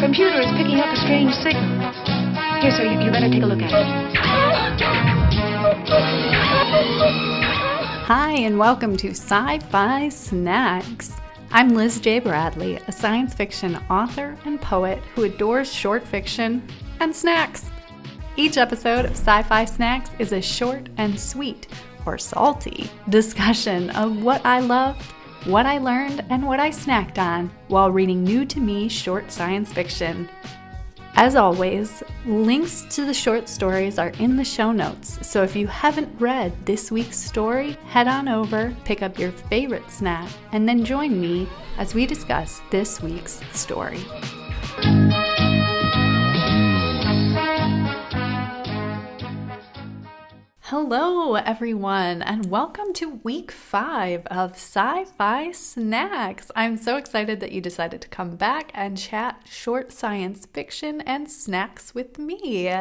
computer is picking up a strange signal. Here, sir, you better take a look at it. Hi, and welcome to Sci-Fi Snacks. I'm Liz J. Bradley, a science fiction author and poet who adores short fiction and snacks. Each episode of Sci-Fi Snacks is a short and sweet, or salty, discussion of what I loved, what I learned, and what I snacked on while reading new-to-me short science fiction. As always, links to the short stories are in the show notes, so if you haven't read this week's story, head on over, pick up your favorite snack, and then join me as we discuss this week's story. Hello, everyone, and welcome to week 5 of Sci-Fi Snacks. I'm so excited that you decided to come back and chat short science fiction and snacks with me.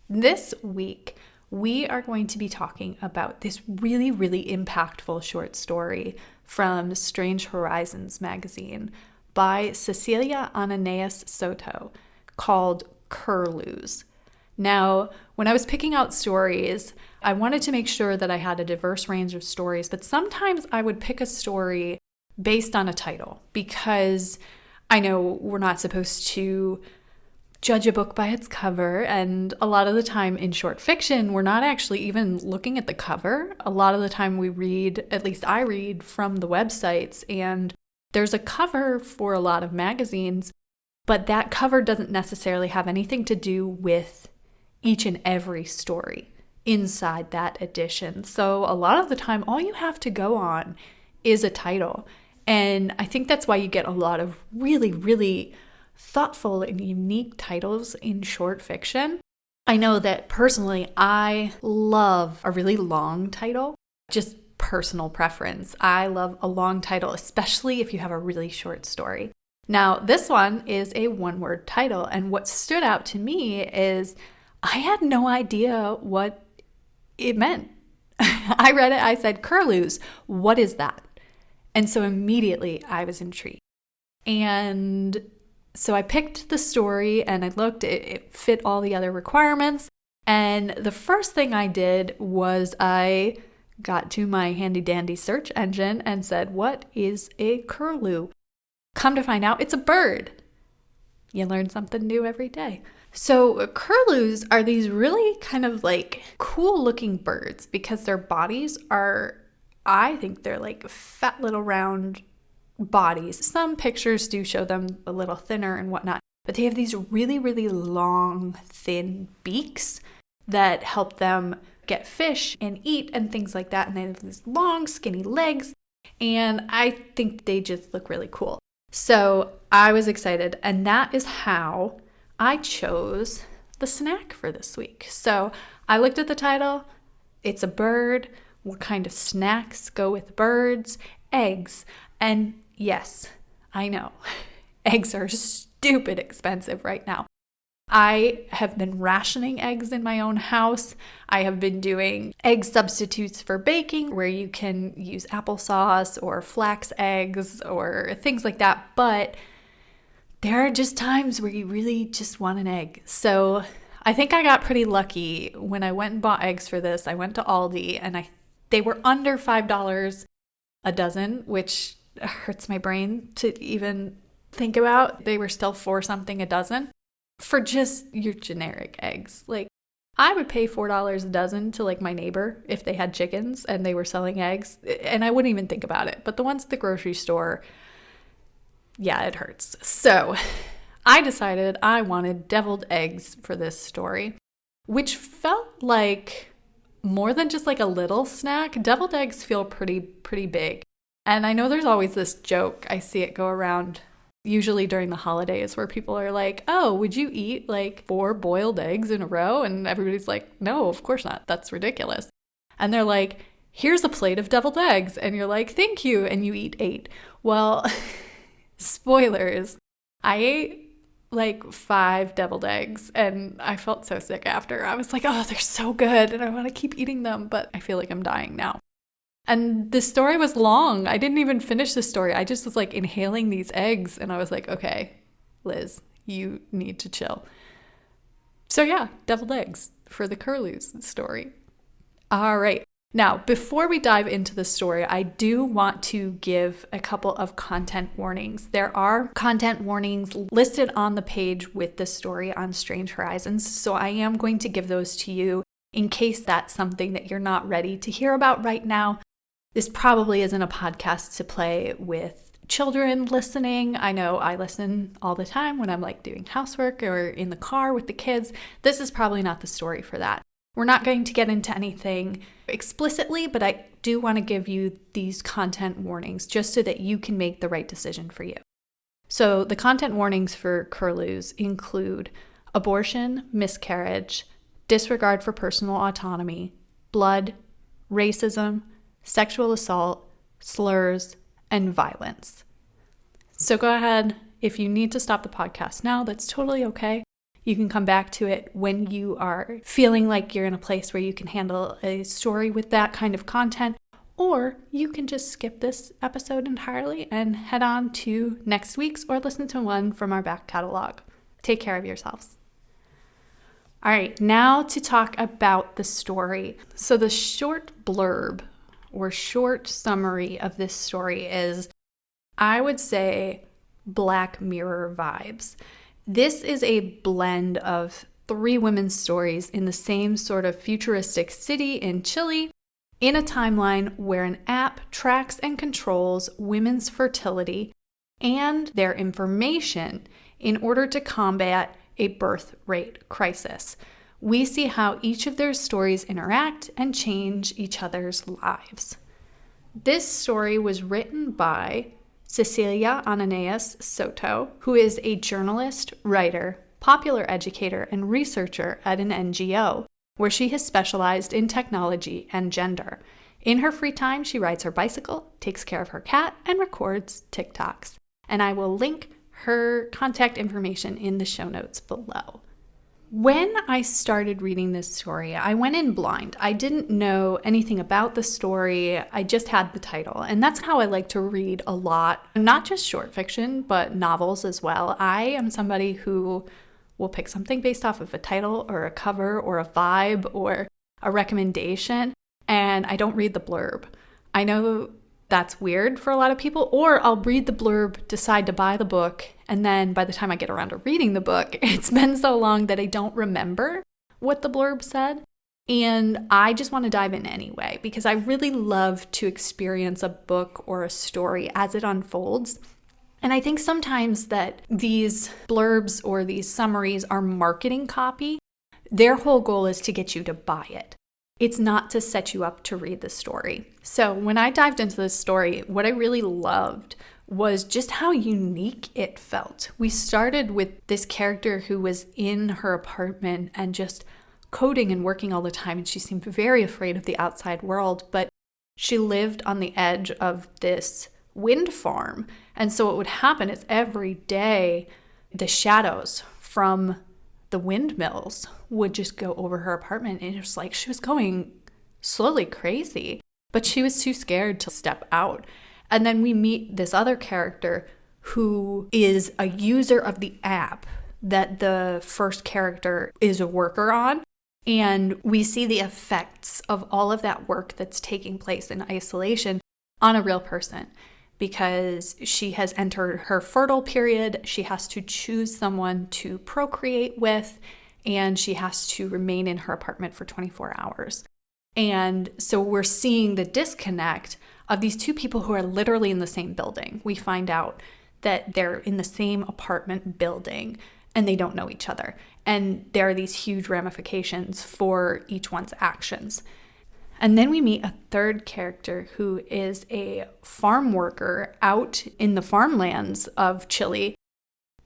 This week, we are going to be talking about this really, really impactful short story from Strange Horizons magazine by Cecilia Ananias Soto called Curlews. Now, when I was picking out stories, I wanted to make sure that I had a diverse range of stories, but sometimes I would pick a story based on a title because I know we're not supposed to judge a book by its cover, and a lot of the time in short fiction, we're not actually even looking at the cover. A lot of the time we read, at least I read, from the websites, and there's a cover for a lot of magazines, but that cover doesn't necessarily have anything to do with each and every story inside that edition. So a lot of the time, all you have to go on is a title. And I think that's why you get a lot of really, really thoughtful and unique titles in short fiction. I know that personally, I love a really long title, just personal preference. I love a long title, especially if you have a really short story. Now, this one is a one-word title, and what stood out to me is I had no idea what it meant. I read it, I said, Curlews, what is that? And so immediately I was intrigued. And so I picked the story and I looked, it fit all the other requirements. And the first thing I did was I got to my handy dandy search engine and said, what is a curlew? Come to find out, it's a bird. You learn something new every day. So curlews are these really kind of like cool looking birds because their bodies are, I think they're like fat little round bodies. Some pictures do show them a little thinner and whatnot, but they have these really, really long, thin beaks that help them get fish and eat and things like that. And they have these long, skinny legs. And I think they just look really cool. So I was excited. And that is how I chose the snack for this week. So I looked at the title. It's a bird. What kind of snacks go with birds? Eggs. And yes, I know, eggs are stupid expensive right now. I have been rationing eggs in my own house. I have been doing egg substitutes for baking where you can use applesauce or flax eggs or things like that. But there are just times where you really just want an egg. So I think I got pretty lucky when I went and bought eggs for this. I went to Aldi and they were under $5 a dozen, which hurts my brain to even think about. They were still $4 something a dozen for just your generic eggs. Like I would pay $4 a dozen to like my neighbor if they had chickens and they were selling eggs, and I wouldn't even think about it. But the ones at the grocery store, yeah, it hurts. So I decided I wanted deviled eggs for this story, which felt like more than just like a little snack. Deviled eggs feel pretty big. And I know there's always this joke, I see it go around usually during the holidays where people are like, oh, would you eat like 4 boiled eggs in a row? And everybody's like, no, of course not. That's ridiculous. And they're like, here's a plate of deviled eggs. And you're like, thank you. And you eat 8. Well, spoilers, I ate like 5 deviled eggs and I felt so sick after. I was like, oh, they're so good and I want to keep eating them, but I feel like I'm dying now. And the story was long. I didn't even finish the story. I just was like inhaling these eggs and I was like, okay, Liz, you need to chill. So yeah, deviled eggs for the Curlews story. All right. Now, before we dive into the story, I do want to give a couple of content warnings. There are content warnings listed on the page with the story on Strange Horizons, so I am going to give those to you in case that's something that you're not ready to hear about right now. This probably isn't a podcast to play with children listening. I know I listen all the time when I'm like doing housework or in the car with the kids. This is probably not the story for that. We're not going to get into anything explicitly, but I do want to give you these content warnings just so that you can make the right decision for you. So the content warnings for Curlews include abortion, miscarriage, disregard for personal autonomy, blood, racism, sexual assault, slurs, and violence. So go ahead. If you need to stop the podcast now, that's totally okay. You can come back to it when you are feeling like you're in a place where you can handle a story with that kind of content, or you can just skip this episode entirely and head on to next week's or listen to one from our back catalog. Take care of yourselves. All right, now to talk about the story. So the short blurb or short summary of this story is, I would say, Black Mirror vibes. This is a blend of three women's stories in the same sort of futuristic city in Chile, in a timeline where an app tracks and controls women's fertility and their information in order to combat a birth rate crisis. We see how each of their stories interact and change each other's lives. This story was written by Cecilia Ananias Soto, who is a journalist, writer, popular educator, and researcher at an NGO, where she has specialized in technology and gender. In her free time, she rides her bicycle, takes care of her cat, and records TikToks. And I will link her contact information in the show notes below. When I started reading this story, I went in blind. I didn't know anything about the story. I just had the title. And that's how I like to read a lot, not just short fiction, but novels as well. I am somebody who will pick something based off of a title or a cover or a vibe or a recommendation, and I don't read the blurb. I know that's weird for a lot of people, or I'll read the blurb, decide to buy the book, and then by the time I get around to reading the book, it's been so long that I don't remember what the blurb said. And I just want to dive in anyway, because I really love to experience a book or a story as it unfolds. And I think sometimes that these blurbs or these summaries are marketing copy. Their whole goal is to get you to buy it. It's not to set you up to read the story. So when I dived into this story, what I really loved was just how unique it felt. We started with this character who was in her apartment and just coding and working all the time, and she seemed very afraid of the outside world, but she lived on the edge of this wind farm. And so what would happen is every day the shadows from the windmills would just go over her apartment, and it was like she was going slowly crazy, but she was too scared to step out. And then we meet this other character who is a user of the app that the first character is a worker on. And we see the effects of all of that work that's taking place in isolation on a real person, because she has entered her fertile period. She has to choose someone to procreate with, and she has to remain in her apartment for 24 hours. And so we're seeing the disconnect of these two people who are literally in the same building. We find out that they're in the same apartment building and they don't know each other. And there are these huge ramifications for each one's actions. And then we meet a third character who is a farm worker out in the farmlands of Chile,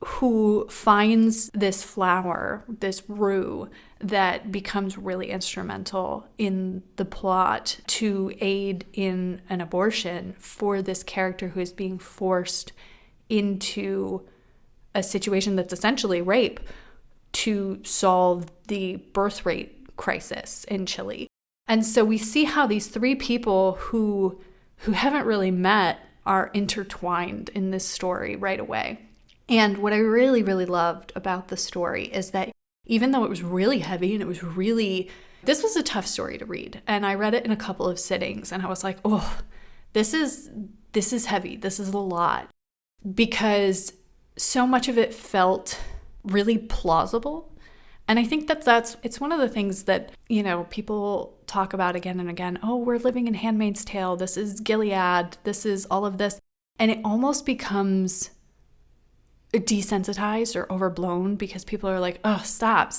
who finds this flower, this rue, that becomes really instrumental in the plot to aid in an abortion for this character who is being forced into a situation that's essentially rape to solve the birth rate crisis in Chile. And so we see how these three people who haven't really met are intertwined in this story right away. And what I really, really loved about the story is that even though it was really heavy and this was a tough story to read. And I read it in a couple of sittings and I was like, oh, this is heavy. This is a lot. Because so much of it felt really plausible. And I think it's one of the things that, people talk about again and again. Oh, we're living in Handmaid's Tale. This is Gilead. This is all of this. And it almost becomes desensitized or overblown because people are like, oh, stop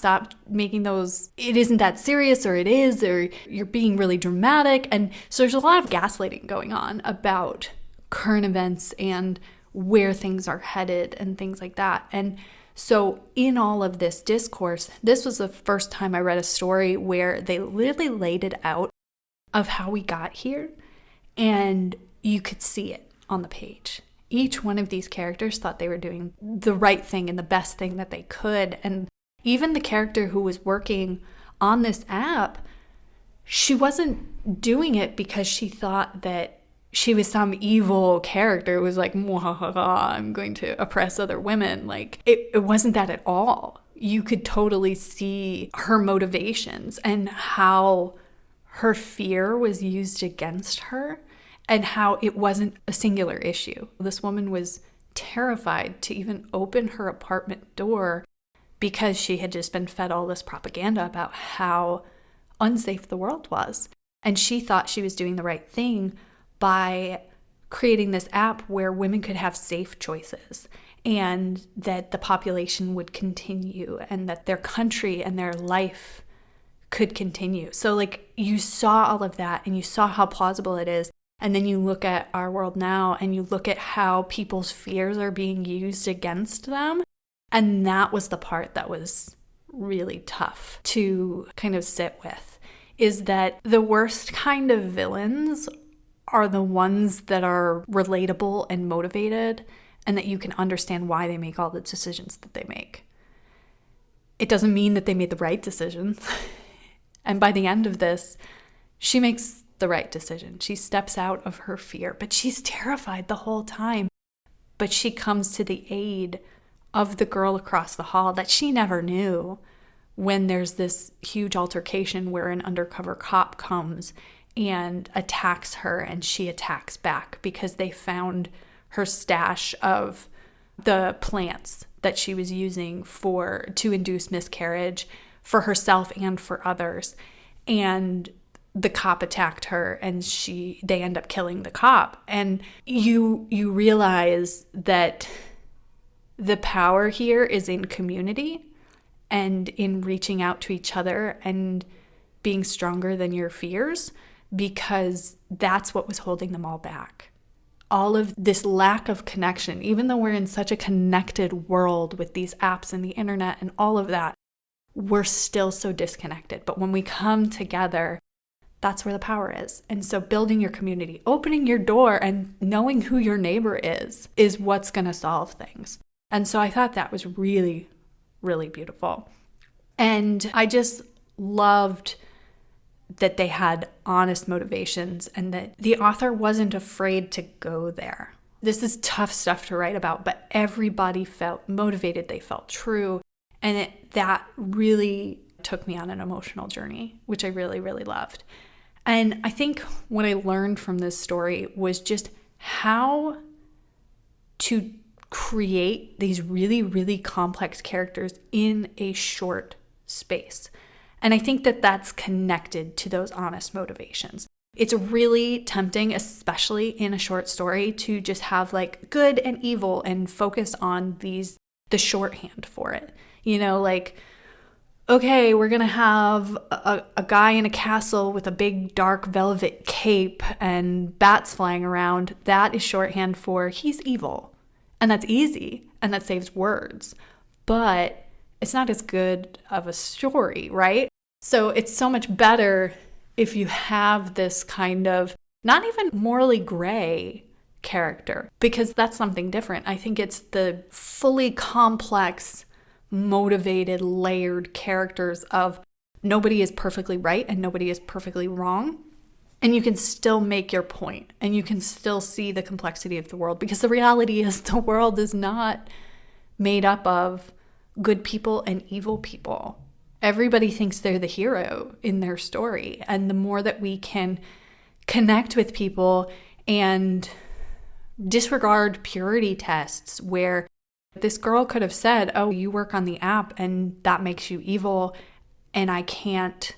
making those. It isn't that serious, or it is, or you're being really dramatic. And so there's a lot of gaslighting going on about current events and where things are headed and things like that. And so in all of this discourse, this was the first time I read a story where they literally laid it out of how we got here, and you could see it on the page. Each one of these characters thought they were doing the right thing and the best thing that they could. And even the character who was working on this app, she wasn't doing it because she thought that she was some evil character who was like, I'm going to oppress other women. Like, it wasn't that at all. You could totally see her motivations and how her fear was used against her, and how it wasn't a singular issue. This woman was terrified to even open her apartment door because she had just been fed all this propaganda about how unsafe the world was. And she thought she was doing the right thing by creating this app where women could have safe choices, and that the population would continue, and that their country and their life could continue. So like, you saw all of that and you saw how plausible it is. And then you look at our world now and you look at how people's fears are being used against them. And that was the part that was really tough to kind of sit with, is that the worst kind of villains are the ones that are relatable and motivated, and that you can understand why they make all the decisions that they make. It doesn't mean that they made the right decisions. And by the end of this, she makes the right decision. She steps out of her fear, but she's terrified the whole time. But she comes to the aid of the girl across the hall that she never knew, when there's this huge altercation where an undercover cop comes and attacks her, and she attacks back because they found her stash of the plants that she was using to induce miscarriage for herself and for others. And the cop attacked her, and they end up killing the cop. And you realize that the power here is in community and in reaching out to each other and being stronger than your fears, because that's what was holding them all back. All of this lack of connection, even though we're in such a connected world with these apps and the internet and all of that, we're still so disconnected. But when we come together, that's where the power is. And so building your community, opening your door and knowing who your neighbor is what's going to solve things. And so I thought that was really, really beautiful. And I just loved that they had honest motivations, and that the author wasn't afraid to go there. This is tough stuff to write about, but everybody felt motivated. They felt true. And that really took me on an emotional journey, which I really, really loved. And I think what I learned from this story was just how to create these really, really complex characters in a short space. And I think that that's connected to those honest motivations. It's really tempting, especially in a short story, to just have like good and evil and focus on the shorthand for it. Like, okay, we're going to have a guy in a castle with a big dark velvet cape and bats flying around. That is shorthand for he's evil. And that's easy, and that saves words. But it's not as good of a story, right? So it's so much better if you have this kind of not even morally gray character, because that's something different. I think it's the fully complex, motivated, layered characters of nobody is perfectly right and nobody is perfectly wrong. And you can still make your point, and you can still see the complexity of the world, because the reality is the world is not made up of good people and evil people. Everybody thinks they're the hero in their story. And the more that we can connect with people and disregard purity tests where this girl could have said, oh, you work on the app and that makes you evil and I can't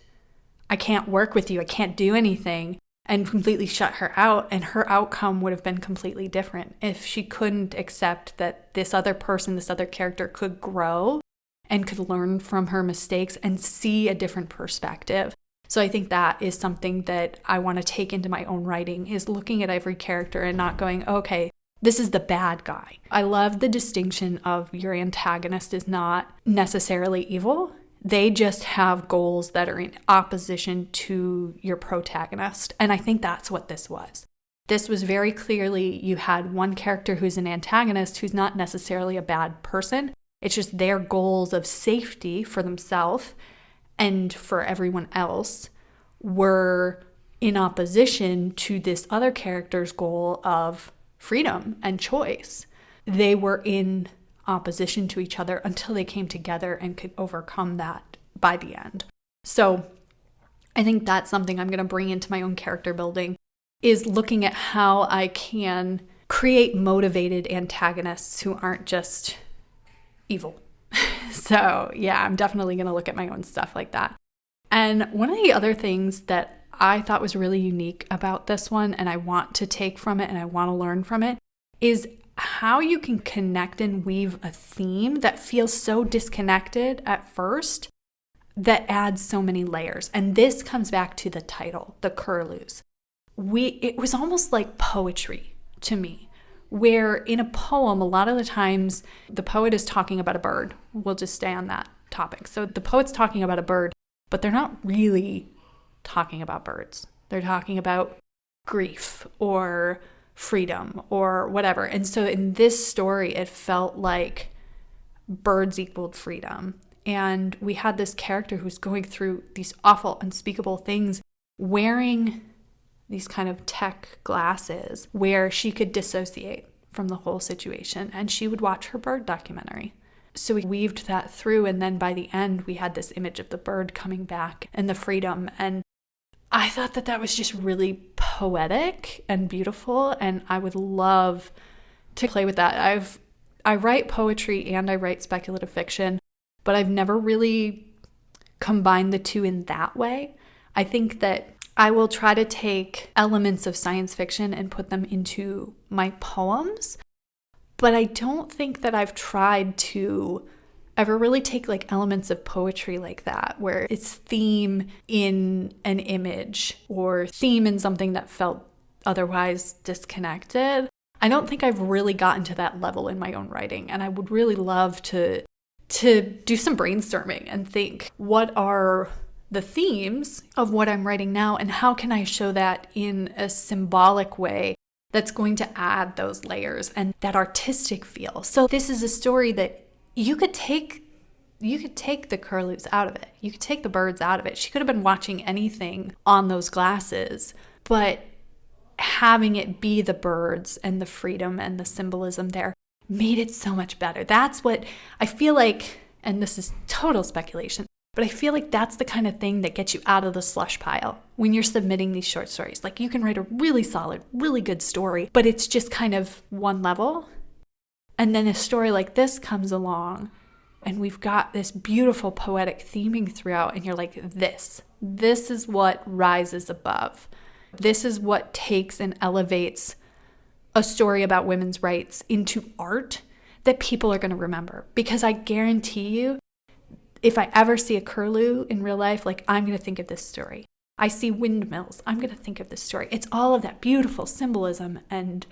work with you. I can't do anything, and completely shut her out. And her outcome would have been completely different if she couldn't accept that this other person, this other character could grow and could learn from her mistakes and see a different perspective. So I think that is something that I want to take into my own writing, is looking at every character and not going, okay, this is the bad guy. I love the distinction of your antagonist is not necessarily evil. They just have goals that are in opposition to your protagonist. And I think that's what this was. This was very clearly, you had one character who's an antagonist who's not necessarily a bad person. It's just their goals of safety for themselves and for everyone else were in opposition to this other character's goal of freedom and choice. They were in opposition to each other until they came together and could overcome that by the end. So I think that's something I'm going to bring into my own character building, is looking at how I can create motivated antagonists who aren't just evil. So yeah, I'm definitely going to look at my own stuff like that. And one of the other things that I thought was really unique about this one, and I want to take from it and I want to learn from it, is how you can connect and weave a theme that feels so disconnected at first that adds so many layers. And this comes back to the title, The Curlews. It was almost like poetry to me, where in a poem, a lot of the times the poet is talking about a bird. We'll just stay on that topic. So the poet's talking about a bird, but they're not really talking about birds. They're talking about grief or freedom or whatever. And so in this story, it felt like birds equaled freedom. And we had this character who's going through these awful, unspeakable things, wearing these kind of tech glasses where she could dissociate from the whole situation, and she would watch her bird documentary. So we weaved that through, and then by the end, we had this image of the bird coming back and the freedom. And I thought that that was just really poetic and beautiful, and I would love to play with that. I write poetry and I write speculative fiction, but I've never really combined the two in that way. I think that I will try to take elements of science fiction and put them into my poems, but I don't think that I've tried to ever really take like elements of poetry like that, where it's theme in an image or theme in something that felt otherwise disconnected. I don't think I've really gotten to that level in my own writing, and I would really love to do some brainstorming and think, what are the themes of what I'm writing now, and how can I show that in a symbolic way that's going to add those layers and that artistic feel. So this is a story that you could take the curlews out of it. You could take the birds out of it. She could have been watching anything on those glasses, but having it be the birds and the freedom and the symbolism there made it so much better. That's what I feel like, and this is total speculation, but I feel like that's the kind of thing that gets you out of the slush pile when you're submitting these short stories. Like, you can write a really solid, really good story, but it's just kind of one level. And then a story like this comes along and we've got this beautiful poetic theming throughout, and you're like, this is what rises above. This is what takes and elevates a story about women's rights into art that people are going to remember. Because I guarantee you, if I ever see a curlew in real life, like, I'm going to think of this story. I see windmills, I'm going to think of this story. It's all of that beautiful symbolism and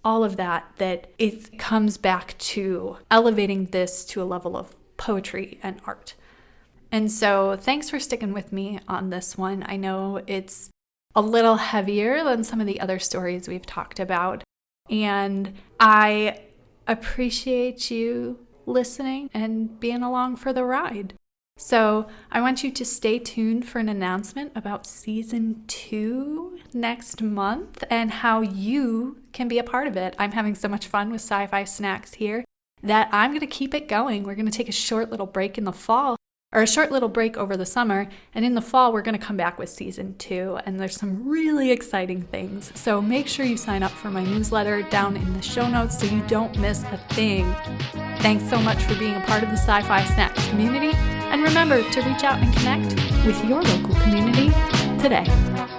all of that it comes back to elevating this to a level of poetry and art. And so thanks for sticking with me on this one. I know it's a little heavier than some of the other stories we've talked about, and I appreciate you listening and being along for the ride. So I want you to stay tuned for an announcement about season 2 next month and how you can be a part of it. I'm having so much fun with Sci-Fi Snacks here, that I'm going to keep it going. We're going to take a short little break in the fall, or a short little break over the summer, and in the fall we're going to come back with season 2, and there's some really exciting things. So make sure you sign up for my newsletter down in the show notes so you don't miss a thing. Thanks so much for being a part of the Sci-Fi Snacks community, and remember to reach out and connect with your local community today.